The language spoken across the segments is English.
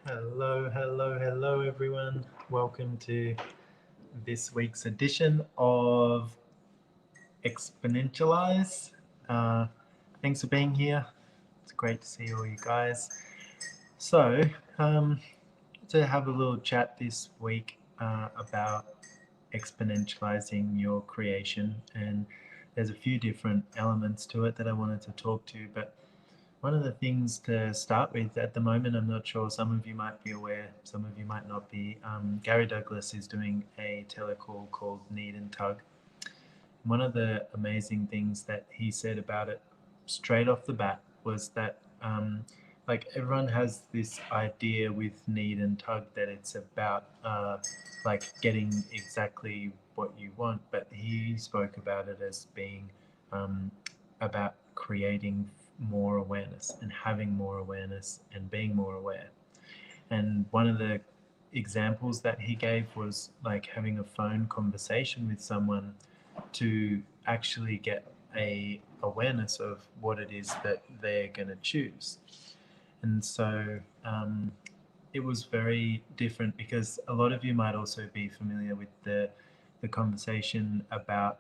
Hello, everyone. Welcome to this week's edition of Exponentialize. Uh, Thanks for being here. It's great to see all you guys. So, um, to have a little chat this week about exponentializing your creation, and there's a few different elements to it that I wanted to talk to, but one of the things to start with at the moment, I'm not sure, some of you might be aware, some of you might not be. Gary Douglas is doing a telecall called Need and Tug. One of the amazing things that he said about it straight off the bat was that, like, everyone has this idea with Need and Tug that it's about like getting exactly what you want, but he spoke about it as being about creating more awareness and having more awareness and being more aware. And one of the examples that he gave was like having a phone conversation with someone to actually get a awareness of what it is that they're going to choose. And so it was very different because a lot of you might also be familiar with the conversation about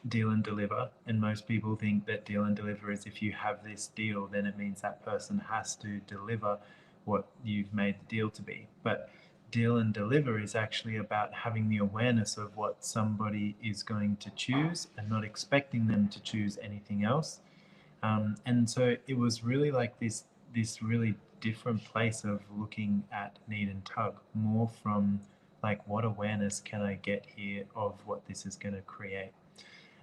deal and deliver, and most people think that deal and deliver is if you have this deal, then it means that person has to deliver what you've made the deal to be. But deal and deliver is actually about having the awareness of what somebody is going to choose and not expecting them to choose anything else. And so it was really like this really different place of looking at Need and Tug, more from like what awareness can I get here of what this is going to create.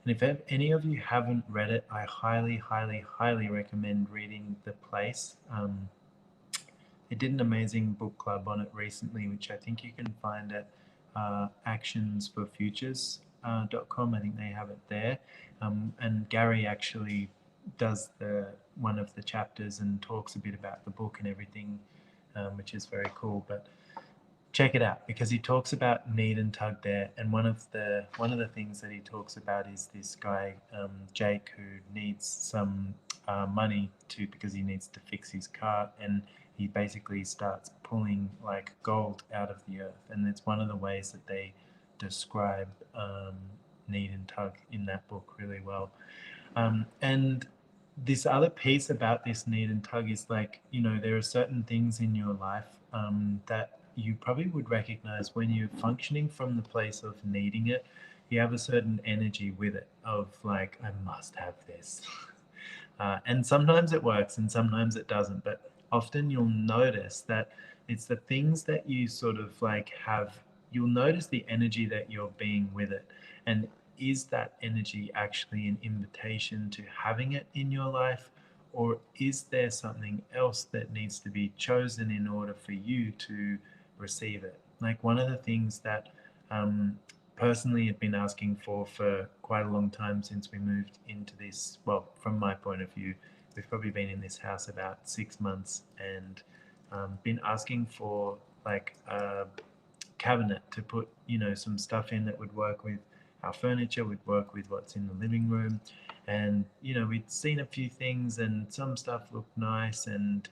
And if any of you haven't read it, I highly recommend reading The Place. They did an amazing book club on it recently, which I think you can find at actionsforfutures.com. I think they have it there. And Gary actually does one of the chapters and talks a bit about the book and everything, which is very cool. But check it out because he talks about Need and Tug there, and one of the things that he talks about is this guy Jake, who needs some money because he needs to fix his car, and he basically starts pulling like gold out of the earth, and it's one of the ways that they describe Need and Tug in that book really well. And this other piece about this Need and Tug is like, there are certain things in your life that you probably would recognize when you're functioning from the place of needing it. You have a certain energy with it of like, I must have this. And sometimes it works and sometimes it doesn't. But often you'll notice that it's the things that you sort of like have, you'll notice the energy that you're being with it. And is that energy actually an invitation to having it in your life? Or is there something else that needs to be chosen in order for you to receive it? Like one of the things that personally have been asking for quite a long time since we moved into this, well, from my point of view, we've probably been in this house about 6 months, and been asking for like a cabinet to put, some stuff in that would work with our furniture, would work with what's in the living room. And, we'd seen a few things and some stuff looked nice, and,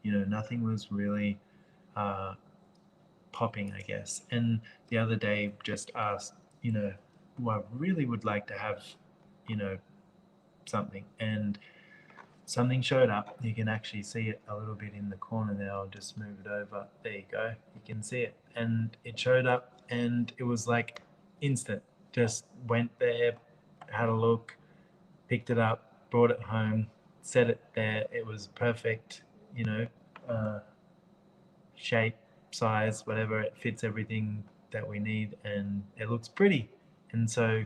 nothing was really uh, popping, I guess. And the other day just asked, well, I really would like to have, you know, something. And something showed up. You can actually see it a little bit in the corner there. I'll just move it over. There you go. You can see it. And it showed up and it was like instant. Just went there, had a look, picked it up, brought it home, set it there. It was perfect, you know, uh, shape, size, whatever. It fits everything that we need and it looks pretty. And so,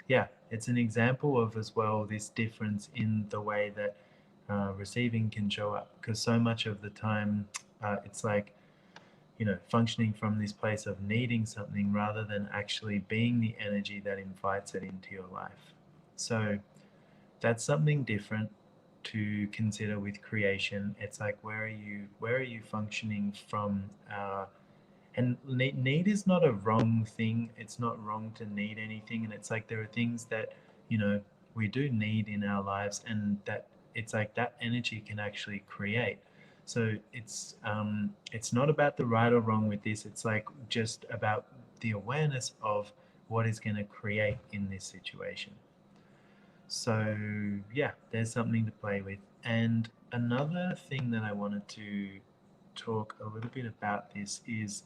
yeah, it's an example of as well this difference in the way that receiving can show up, because so much of the time it's like, functioning from this place of needing something rather than actually being the energy that invites it into your life. So that's something different to consider with creation. It's like, where are you functioning from? And need is not a wrong thing. It's not wrong to need anything. And it's like there are things that we do need in our lives, and that it's like that energy can actually create. So it's not about the right or wrong with this. It's like just about the awareness of what is going to create in this situation. So yeah, there's something to play with. And another thing that I wanted to talk a little bit about this is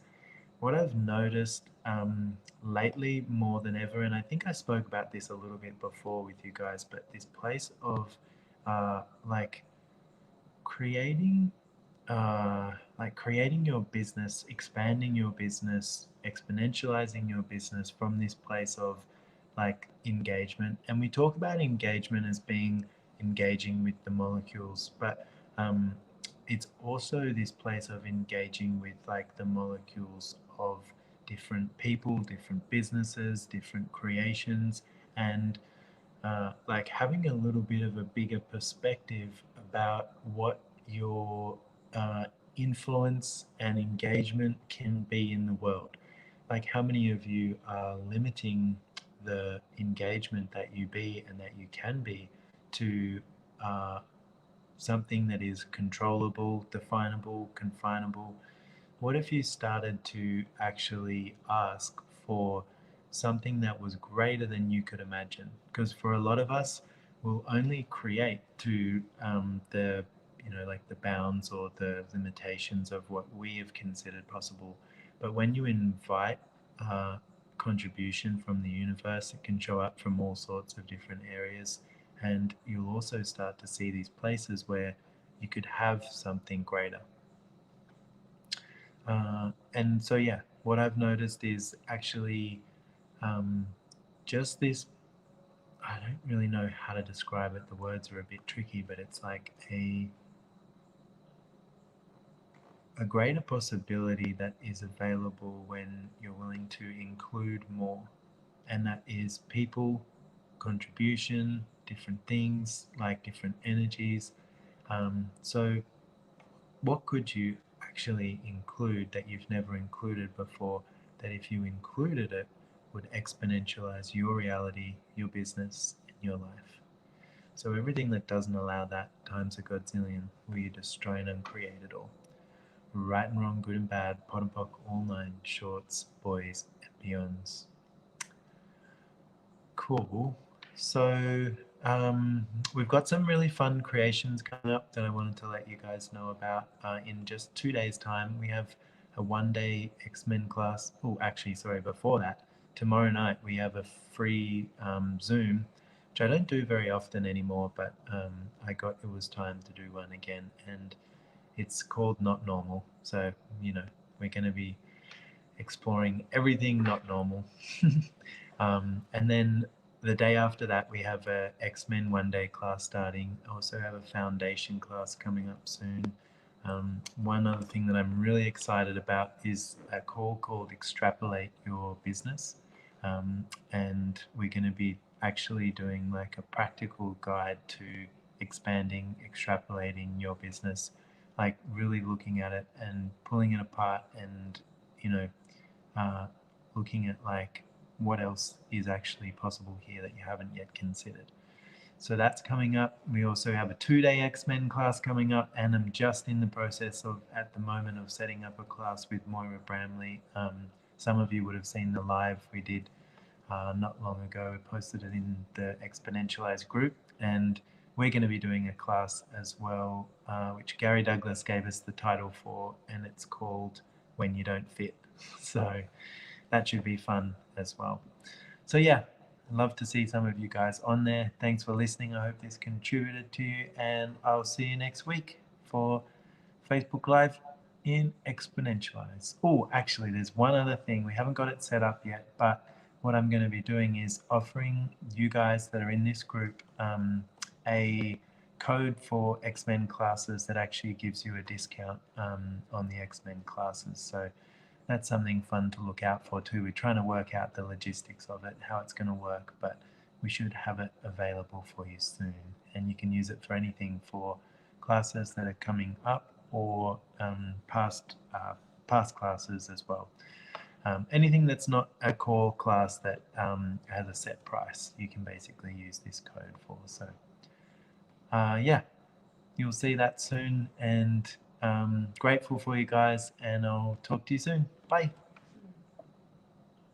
what I've noticed lately more than ever, and I think I spoke about this a little bit before with you guys, but this place of like creating creating your business, expanding your business, exponentializing your business from this place of like engagement. And we talk about engagement as being engaging with the molecules, but um, it's also this place of engaging with like the molecules of different people, different businesses, different creations, and like having a little bit of a bigger perspective about what your influence and engagement can be in the world. Like, how many of you are limiting the engagement that you be and that you can be to uh, something that is controllable, definable, confinable? What if you started to actually ask for something that was greater than you could imagine? Because for a lot of us, we'll only create to the like the bounds or the limitations of what we have considered possible. But when you invite uh, contribution from the universe, it can show up from all sorts of different areas, and you'll also start to see these places where you could have something greater. And so, yeah, what I've noticed is actually um, just this. I don't really know how to describe it. The words are a bit tricky, but it's like a greater possibility that is available when you're willing to include more, and that is people, contribution, different things, like different energies. So what could you actually include that you've never included before, that if you included it would exponentialize your reality, your business, and your life? So everything that doesn't allow that times a godzillion, will you destroy and uncreate it all? Right and wrong, good and bad, pot and pock, all nine, shorts, boys, and beyonds. Cool. So we've got some really fun creations coming up that I wanted to let you guys know about. In just 2 days' time, we have a one-day X-Men class. Oh, actually, sorry, before that, tomorrow night we have a free Zoom, which I don't do very often anymore, but I got it was time to do one again, and it's called Not Normal. So, we're going to be exploring everything not normal. And then the day after that, we have a X-Men one-day class starting. I also have a foundation class coming up soon. One other thing that I'm really excited about is a call called Extrapolate Your Business. And we're going to be actually doing like a practical guide to expanding, extrapolating your business, like really looking at it and pulling it apart and, you know, uh, looking at like what else is actually possible here that you haven't yet considered. So that's coming up. We also have a 2-day X-Men class coming up, and I'm just in the process of, at the moment, of setting up a class with Moira Bramley. Some of you would have seen the live we did not long ago. We posted it in the Exponentialize group, and we're going to be doing a class as well, which Gary Douglas gave us the title for, and it's called When You Don't Fit. So that should be fun as well. So yeah, I'd love to see some of you guys on there. Thanks for listening. I hope this contributed to you, and I'll see you next week for Facebook Live in Exponentialize. Oh, actually, there's one other thing. We haven't got it set up yet, but what I'm going to be doing is offering you guys that are in this group a code for X-Men classes that actually gives you a discount on the X-Men classes. So that's something fun to look out for too. We're trying to work out the logistics of it, how it's going to work, but we should have it available for you soon. And you can use it for anything, for classes that are coming up or past classes as well. Anything that's not a core class that has a set price, you can basically use this code for. So yeah, you'll see that soon, and grateful for you guys, and I'll talk to you soon. Bye.